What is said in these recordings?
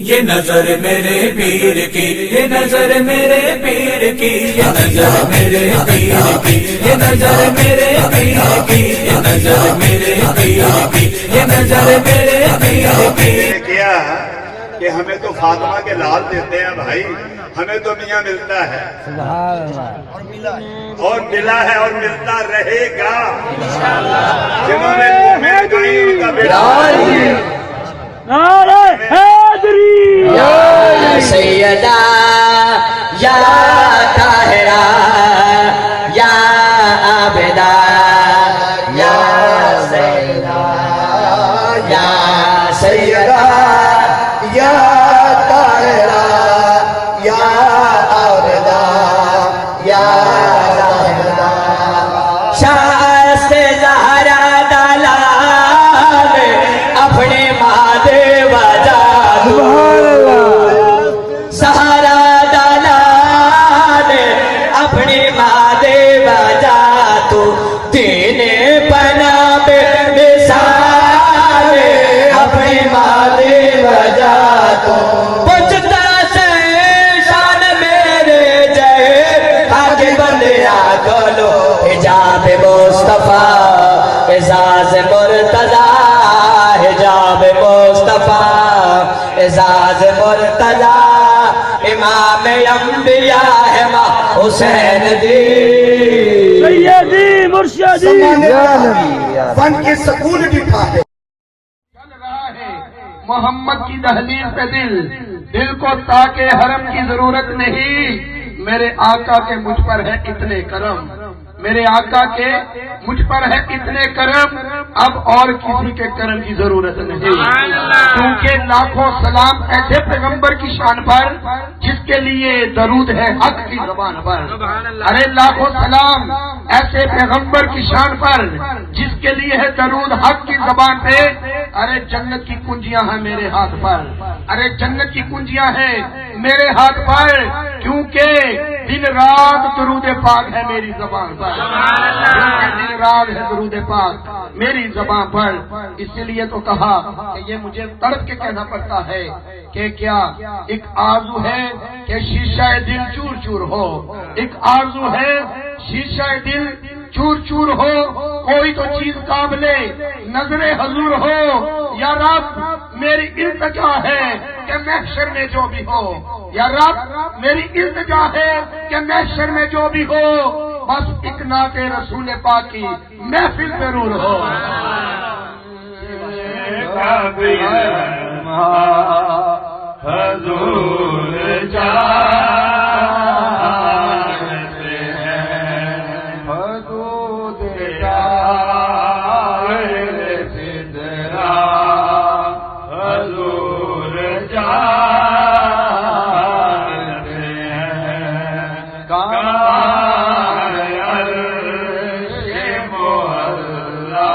یہ نظر میرے پیر کی، یہ نظر میرے پیر کی، یہ نظر میرے پیر کی، یہ نظر میرے پیر کی، یہ نظر میرے پیر کی، یہ نظر میرے پیر کی۔ کیا کہ ہمیں تو فاطمہ کے لال دیتے ہیں بھائی، ہمیں تو میاں ملتا ہے اور ملا ہے اور ملتا رہے گا۔ جنہوں نے مومن کہیں ان کا بیٹا نعرہ حیدری یا سیدہ یا طاہرہ یا عابدہ یا سیدہ یا سیدہ یا طاہرہ یا عابدہ یا زاہدہ شاست زہرا دلال اپنے مادے وجاد سہارا دلال اپنی مادے وجہ تو تین پنا بے مثال اپنی مادے وجہ تو پچھتا سے شان میرے جے آگے بندیا کلو حجاب مصطفیٰ اعزاز مرتضیٰ حجاب مصطفیٰ اعزاز مرتضیٰ امام انبیاء ہے ماں حسین دی سیدی مرشدی فن کے سکون بٹھا ہے۔ چل رہا ہے محمد کی دہلیز پہ دل کو تاکہ حرم کی ضرورت نہیں، میرے آقا کے مجھ پر ہے اتنے کرم، میرے آقا کے مجھ پر ہے اتنے کرم، اب اور کسی کے کرم کی ضرورت نہیں، کیونکہ لاکھوں سلام ایسے پیغمبر کی شان پر جس کے لیے درود ہے حق کی زبان پر، ارے لاکھوں سلام ایسے پیغمبر کی شان پر جس کے لیے ہے درود حق کی زبان پہ، ارے جنت کی کنجیاں ہیں میرے ہاتھ پر، ارے جنت کی کنجیاں ہیں میرے ہاتھ پر، کیونکہ دن رات درود پاک ہے میری زبان پر، دن رات ہے درود پاک میری زبان پر، اسی لیے تو کہا کہ یہ مجھے تڑپ کے کہنا پڑتا ہے کہ کیا ایک آرزو ہے کہ شیشہ دل چور چور ہو، ایک آرزو ہے شیشہ دل چور چور ہو، کوئی تو چیز قابل نظر حضور ہو، یا رب میری التجا ہے کہ محشر میں جو بھی ہو، یا رب میری التجا ہے کہ محشر میں جو بھی ہو بس ایک نعت رسول پاک کی محفل ضرور ہو۔ حضور جانتے ہیں حدود سدرا حضور جانتے ہیں کان عرش معلا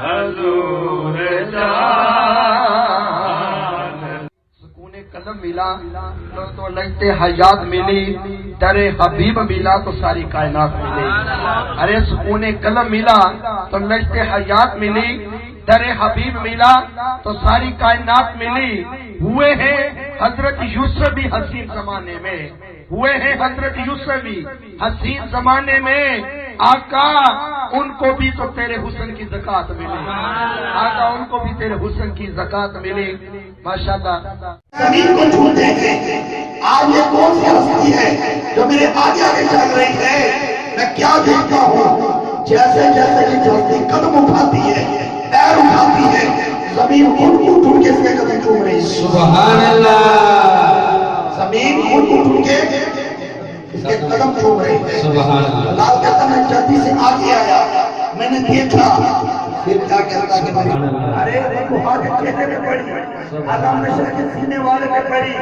حضور قدم ملا تو لگتے حیات ملی، در حبیب ملا تو ساری کائنات ملی، ارے سکون قلم ملا تو لگتے حیات ملی، در حبیب ملا تو ساری کائنات ملی، ہوئے ہیں حضرت یوسف بھی حسین زمانے میں، ہوئے ہیں حضرت یوسف بھی حسین زمانے میں، آقا ان کو بھی تو تیرے حسن کی زکات ملی، آقا ان کو بھی تیرے حسن کی زکات ملی، ماشاءاللہ۔ زمین کو چھو دیکھیں آج یہ کون سی ہستی ہے جو میرے آگے آگے چل رہی ہے، میں کیا دیکھتا ہوں جیسے جیسے یہ ہستی قدم اٹھاتی ہے پیر اٹھاتی ہے زمین اٹھ کے اس کے قدم چوم رہی ہے، سبحان اللہ زمین اٹھ کے اس کے قدم چوم رہی ہے، سبحان اللہ۔ اللہ کہتا میں جلدی سے آگے آیا، میں نے دیکھا پھر کیا کہتا کہ ارے دیکھو آگے چہرے میں پڑی آدم نشر کے سینے والے میں پڑی،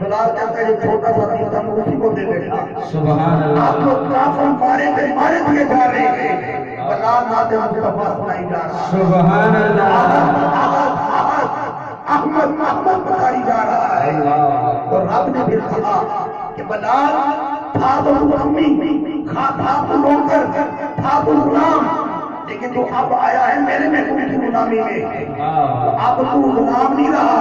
بلال کہتا ہے یہ چھوٹا سا تیتا میں اسی کو دے دیتا، سبحان اللہ۔ آپ لوگ کافر مارے دیے جا رہے ہیں، بلال نات مصطفیٰ سنائی جا رہا ہے، سبحان اللہ۔ احمد بتائی جا رہا ہے، اور رب نے پھر کہا کہ بلال تھا تو امی تھا تو نوکر تھا تو غلام، لیکن تو اب آیا ہے میرے محبوب کی غلامی میں، اب تو غلام نہیں رہا،